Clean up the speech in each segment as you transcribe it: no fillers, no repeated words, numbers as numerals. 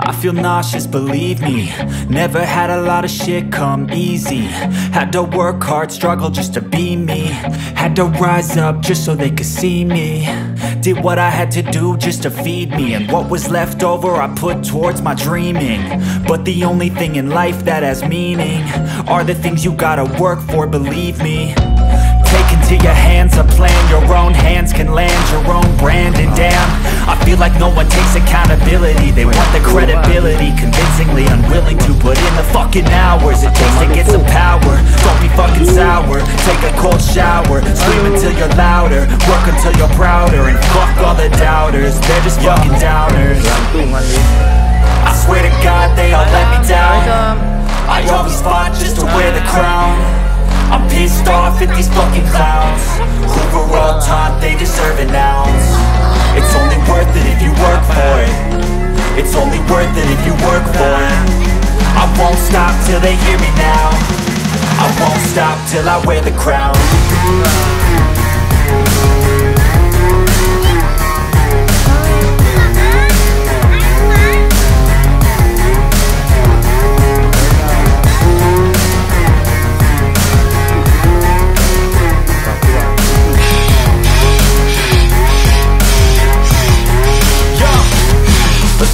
I feel nauseous, believe me. Never had a lot of shit come easy. Had to work hard, struggle just to be me. Had to rise up just so they could see me. Did what I had to do just to feed me. And what was left over I put towards my dreaming. But the only thing in life that has meaning are the things you gotta work for, believe me. Take into your hands a plan, your own hands can land your own brand. And damn, I feel like no one takes accountability. They want the credibility, convincingly unwilling to put in the fucking hours it takes to get some power. Don't be fucking sour, take a cold shower. Scream until you're louder, work until you're prouder. And fuck all the doubters, they're just fucking downers. I swear to God they all let me down. I always fought just to wear the crown. I'm pissed off at these fucking clowns who were all taught they deserve an ounce. It's only worth it if you work for it. It's only worth it if you work for it. I won't stop till they hear me now. I won't stop till I wear the crown.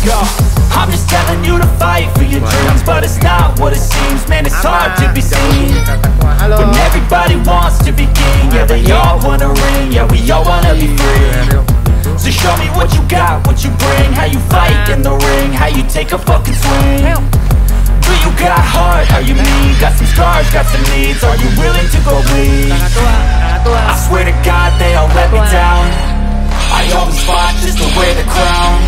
Go. I'm just telling you to fight for your dreams, but it's not what it seems. Man, it's hard to be seen when everybody wants to be king. Yeah, they all wanna ring. Yeah, we all wanna be free. So show me what you got, what you bring. How you fight in the ring, how you take a fucking swing. Do you got heart? Are you mean? Got some scars, got some needs. Are you willing to go bleed? I swear to God they all let me down. I always fought just to wear the crown.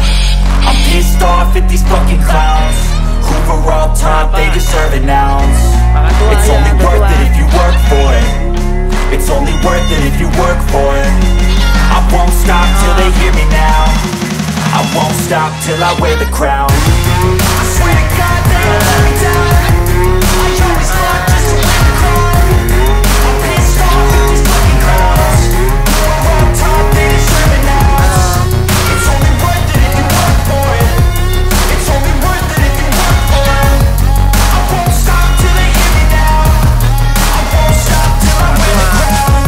I'm pissed off at these fucking clowns who were all taught they deserve an ounce. It's only worth it if you work for it. It's only worth it if you work for it. I won't stop till they hear me now. I won't stop till I wear the crown. I swear to God they all let me down. I always fought just to wear the crown. I'm pissed off at these fucking clowns who were all taught they deserve an ounce. It's only worth it if you work for it. It's only worth it if you work for it. I won't stop till they hear me now. I won't stop till I wear the crown.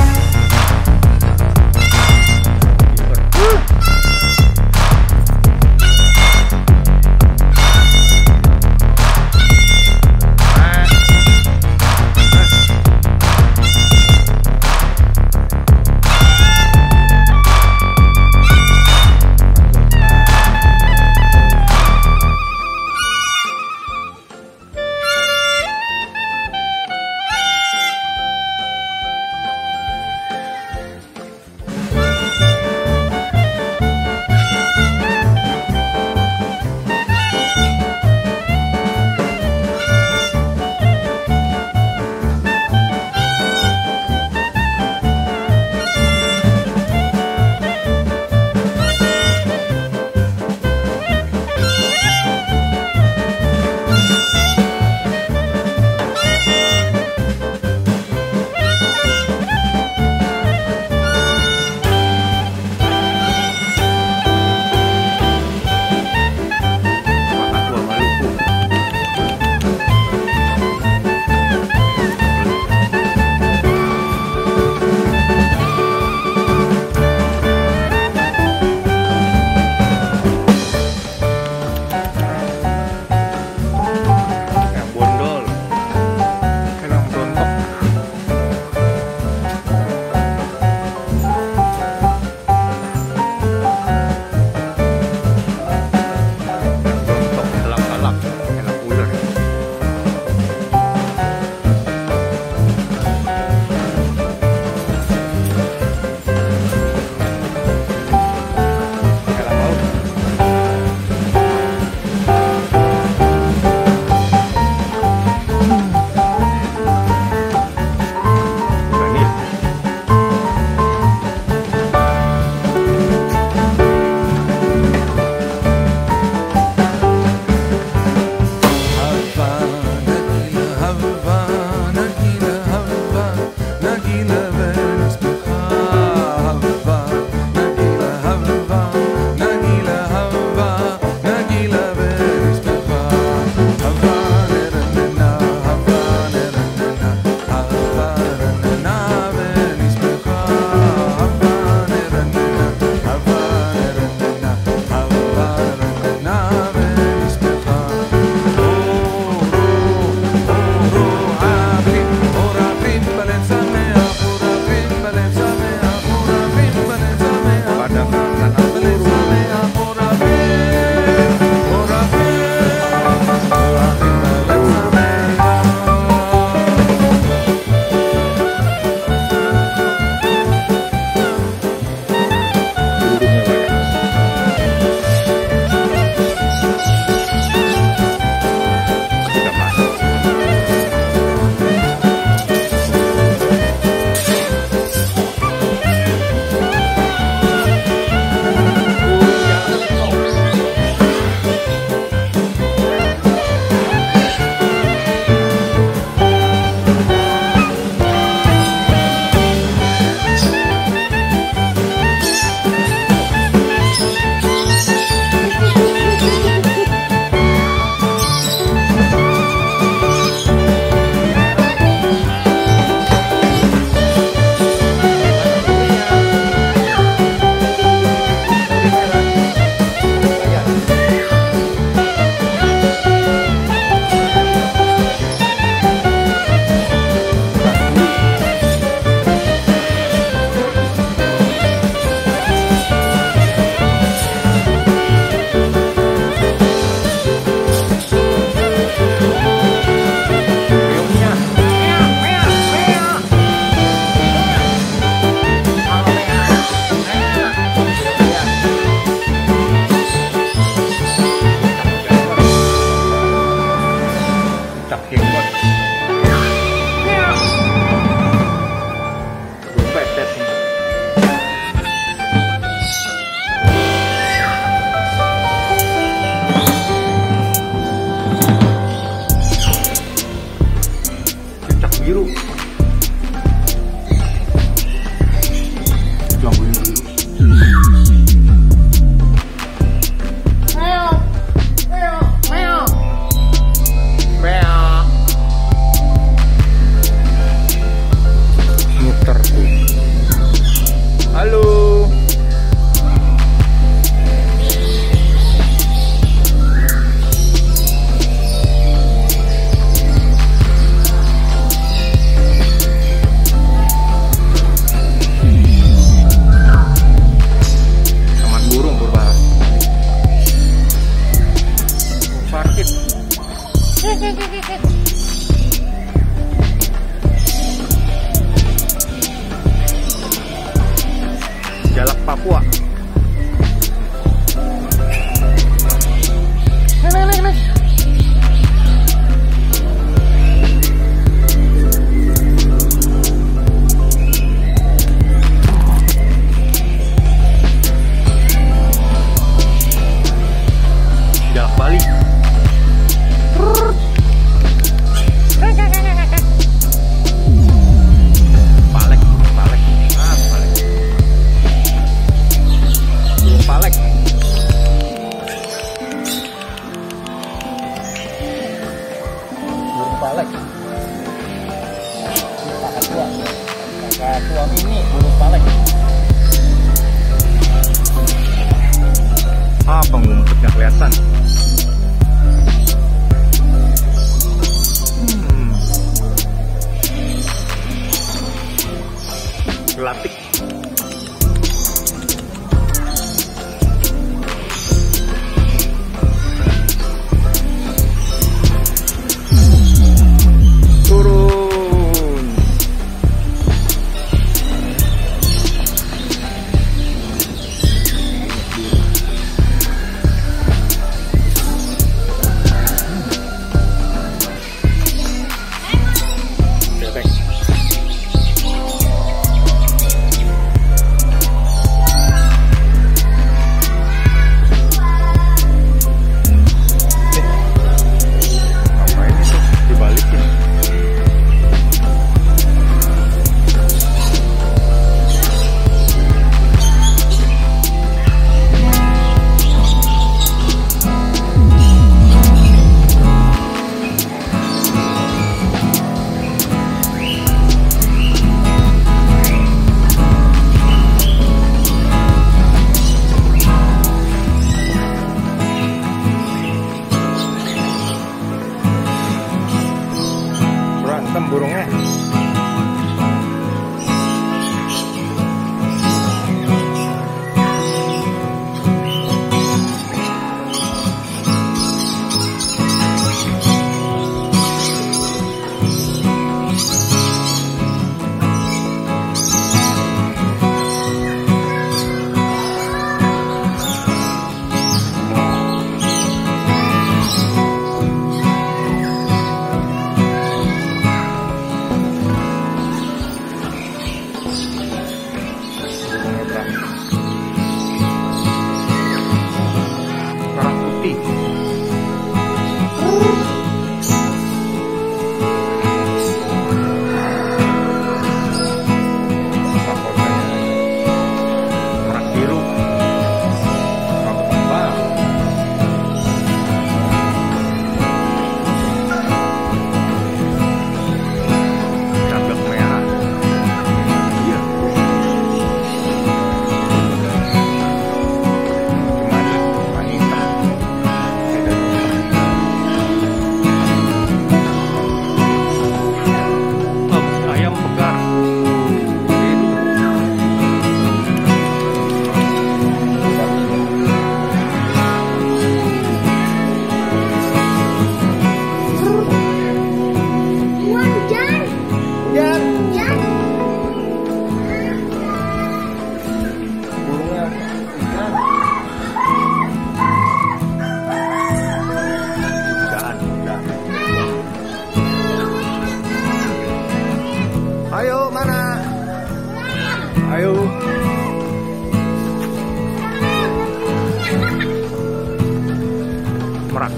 merak.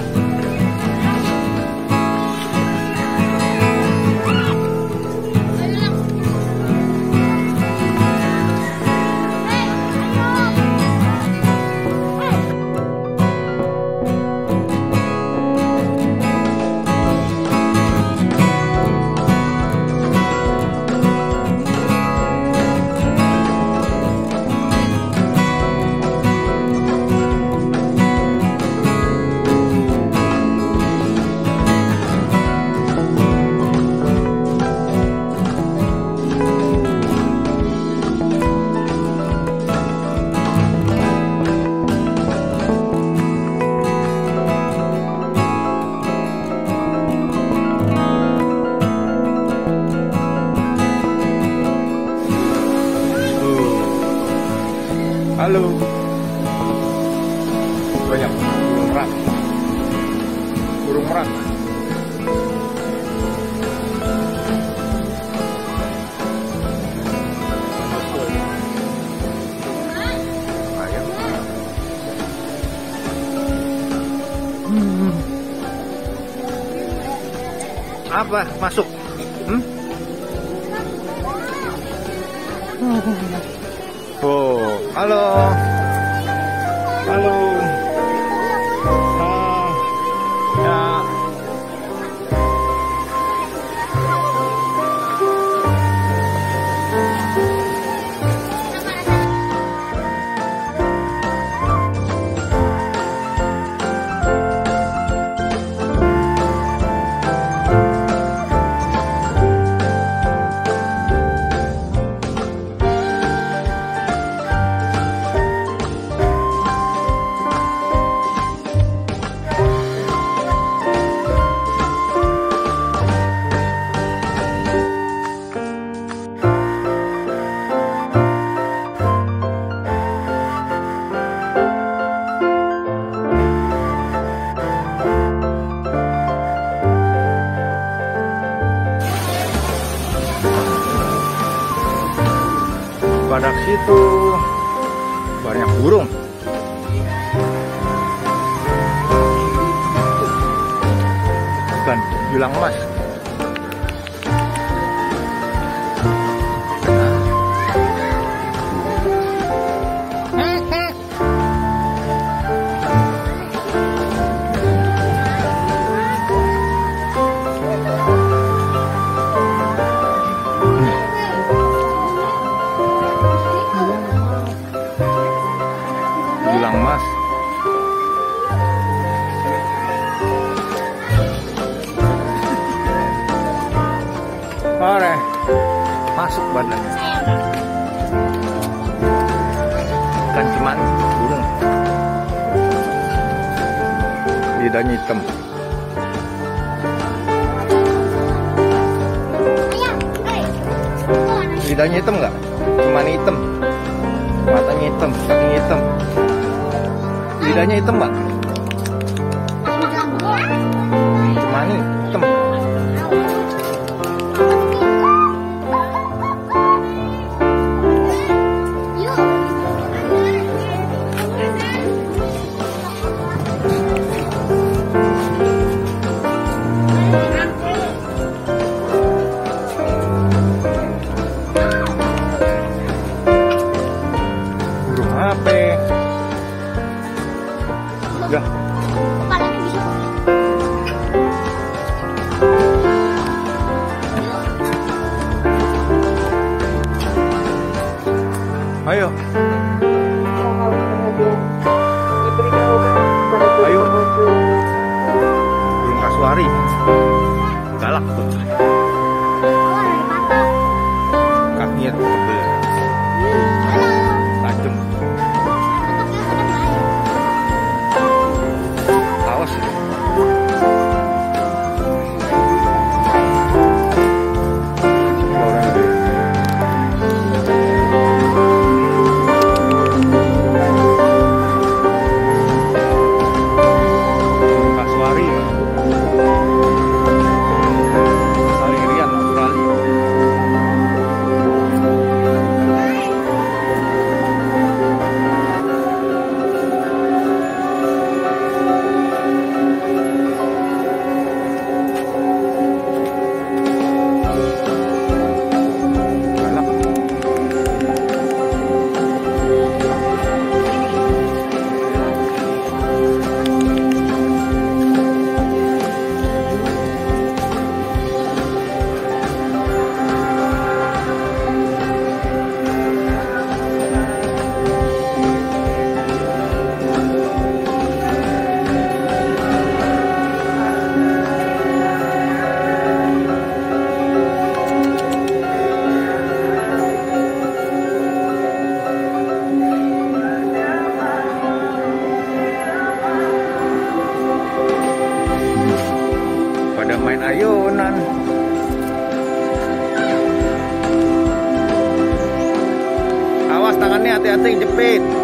Halo, banyak burung merak, burung merak. Apa masuk? Oh, halo. Halo. Ya. Pada situ banyak burung. Bukan bilang emas. Mas, ore masuk badannya. Bukan cuman burung, lidahnya hitam. Lidahnya hitam nggak? Cuman hitam, matanya hitam, kakinya hitam. Lidahnya hitam, Mbak. Cuma nih, hitam. Burung apa? Ya. Ayo. Ayo. Burung kasuari. Galak tuh. Kakinya tebel. Tajam. Awas. Speed.